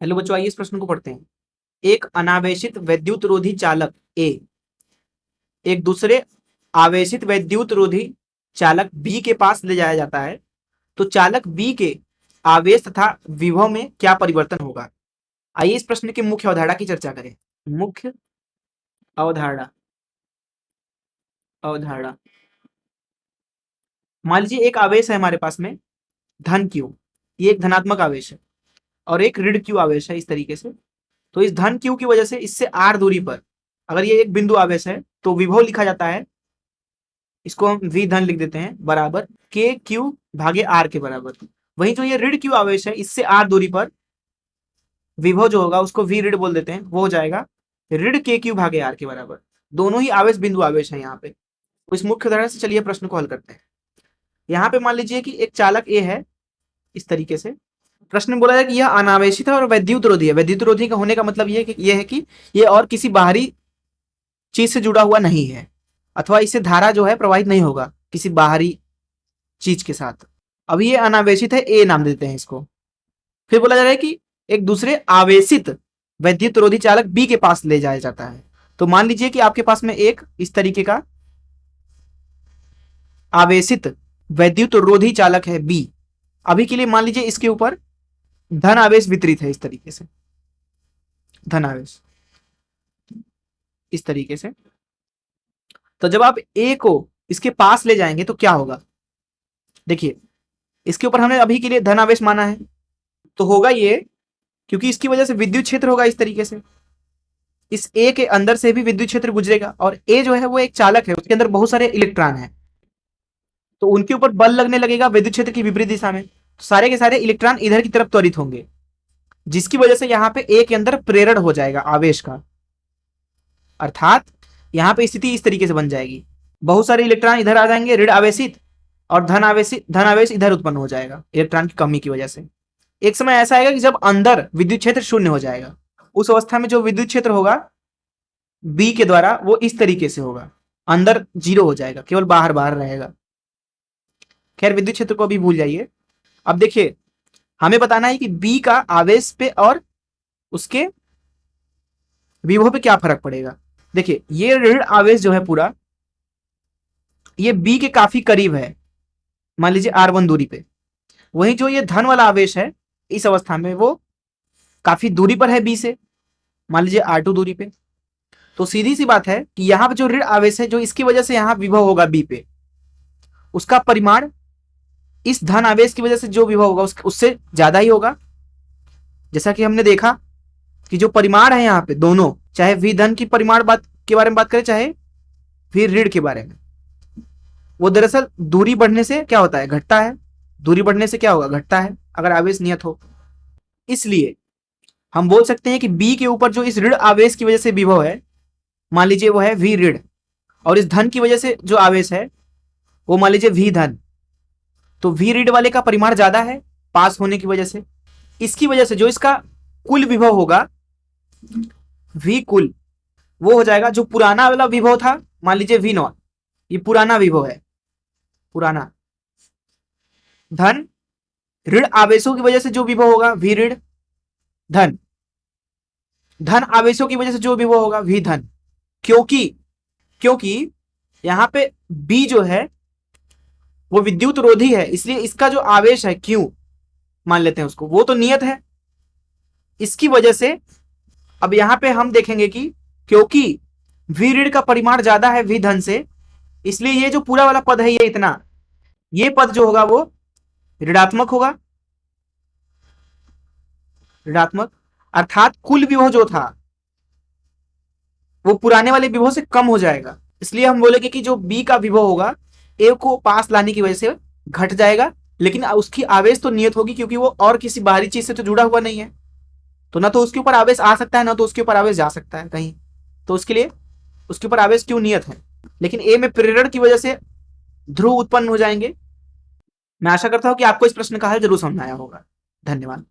Hello बच्चों, आइए इस प्रश्न को पढ़ते हैं। एक अनावेशित वैद्युत रोधी चालक ए एक दूसरे आवेशित वैद्युत रोधी चालक बी के पास ले जाया जाता है, तो चालक बी के आवेश तथा विभव में क्या परिवर्तन होगा। आइए इस प्रश्न की मुख्य अवधारणा की चर्चा करें। मुख्य अवधारणा अवधारणा मान लीजिए एक आवेश है हमारे पास में, धन क्यू। ये एक धनात्मक आवेश है और एक ऋण क्यू आवेश है इस तरीके से। तो इस धन क्यू की वजह से इससे आर दूरी पर अगर ये एक बिंदु आवेश है तो विभव लिखा जाता है, इसको हम वी धन लिख देते हैं, बराबर के क्यू भागे आर के बराबर। वहीं जो ये ऋण क्यू आवेश है, इससे आर दूरी पर विभव जो होगा उसको वी ऋण बोल देते हैं, वो हो जाएगा ऋण के क्यू भागे आर के बराबर। दोनों ही आवेश बिंदु आवेश है यहाँ पे। तो इस मुख्य उदाहरण से चलिए प्रश्न को हल करते हैं। यहाँ पे मान लीजिए कि एक चालक ए है इस तरीके से। प्रश्न में बोला है कि यह अनावेशित है और वैद्युत रोधी है। वैद्युत रोधी का होने का मतलब ये है कि ये और किसी बाहरी चीज से जुड़ा हुआ नहीं है, अथवा इससे धारा जो है प्रवाहित नहीं होगा किसी बाहरी चीज के साथ। अब ये अनावेशित है, ए नाम देते हैं इसको। फिर बोला जा रहा है कि एक दूसरे आवेशित वैद्युत रोधी चालक बी के पास ले जाया जाता है। तो मान लीजिए कि आपके पास में एक इस तरीके का आवेशित वैद्युत रोधी चालक है बी। अभी के लिए मान लीजिए इसके ऊपर धन आवेश वितरित है इस तरीके से, धन आवेश इस तरीके से। तो जब आप ए को इसके पास ले जाएंगे तो क्या होगा, देखिए इसके ऊपर हमने अभी के लिए धन आवेश माना है, तो होगा ये, क्योंकि इसकी वजह से विद्युत क्षेत्र होगा इस तरीके से। इस ए के अंदर से भी विद्युत क्षेत्र गुजरेगा और ए जो है वो एक चालक है, उसके अंदर बहुत सारे इलेक्ट्रॉन हैं, तो उनके ऊपर बल लगने लगेगा विद्युत क्षेत्र की विपरीत दिशा में। तो सारे के सारे इलेक्ट्रॉन इधर की तरफ त्वरित होंगे, जिसकी वजह से यहां पे ए के अंदर प्रेरण हो जाएगा आवेश का। अर्थात यहां पे स्थिति इस तरीके से बन जाएगी, बहुत सारे इलेक्ट्रॉन इधर आ जाएंगे ऋण आवेशित, और धन आवेश इधर उत्पन्न हो जाएगा इलेक्ट्रॉन की कमी की वजह से। एक समय ऐसा आएगा कि जब अंदर विद्युत क्षेत्र शून्य हो जाएगा। उस अवस्था में जो विद्युत क्षेत्र होगा बी के द्वारा वो इस तरीके से होगा, अंदर जीरो हो जाएगा, केवल बाहर बाहर रहेगा। खैर विद्युत क्षेत्र को अभी भूल जाइए। अब देखिए हमें बताना है कि बी का आवेश पे और उसके विभव पे क्या फर्क पड़ेगा। देखिए ये ऋण आवेश जो है पूरा, ये बी के काफी करीब है, मान लीजिए R1 दूरी पे। वहीं जो ये धन वाला आवेश है इस अवस्था में वो काफी दूरी पर है बी से, मान लीजिए R2 दूरी पे। तो सीधी सी बात है कि यहां पर जो ऋण आवेश है, जो इसकी वजह से यहां विभव होगा बी पे, उसका परिमाण इस धन आवेश की वजह से जो विभव होगा उससे ज्यादा ही होगा। जैसा कि हमने देखा कि जो परिमाण है यहाँ पे दोनों, चाहे वी धन की परिमाण के बारे में बात करें, चाहे वी ऋण के बारे में, वो दरअसल दूरी बढ़ने से क्या होता है, घटता है। दूरी बढ़ने से क्या होगा, घटता है, अगर आवेश नियत हो। इसलिए हम बोल सकते हैं कि बी के ऊपर जो इस ऋण आवेश की वजह से विभव है, मान लीजिए वो है वी ऋण, और इस धन की वजह से जो आवेश है वो मान लीजिए वी धन। तो वी ऋण वाले का परिमाण ज्यादा है पास होने की वजह से। इसकी वजह से जो इसका कुल विभव होगा वी कुल, वो हो जाएगा जो पुराना वाला विभव था, मान लीजिए वी नॉट, ये पुराना विभव है, पुराना धन ऋण आवेशों की वजह से जो विभव होगा वी ऋण धन, धन आवेशों की वजह से जो विभव होगा वी धन। क्योंकि यहां पे बी जो है वो विद्युत रोधी है, इसलिए इसका जो आवेश है क्यू मान लेते हैं उसको, वो तो नियत है। इसकी वजह से अब यहां पे हम देखेंगे कि क्योंकि वी ऋण का परिमाण ज्यादा है वी धन से, इसलिए ये जो पूरा वाला पद है ये इतना, ये पद जो होगा वो ऋणात्मक होगा, ऋणात्मक। अर्थात कुल विभव जो था वो पुराने वाले विभव से कम हो जाएगा। इसलिए हम बोलेंगे कि जो बी का विभव होगा ए को पास लाने की वजह से घट जाएगा, लेकिन उसकी आवेश तो नियत होगी, क्योंकि वो और किसी बाहरी चीज से तो जुड़ा हुआ नहीं है, तो ना तो उसके ऊपर आवेश आ सकता है ना तो उसके ऊपर आवेश जा सकता है कहीं। तो उसके लिए उसके ऊपर आवेश क्यों नियत है, लेकिन ए में प्रेरण की वजह से ध्रुव उत्पन्न हो जाएंगे। मैं आशा करता हूं कि आपको इस प्रश्न का हल जरूर समझ आया होगा। धन्यवाद।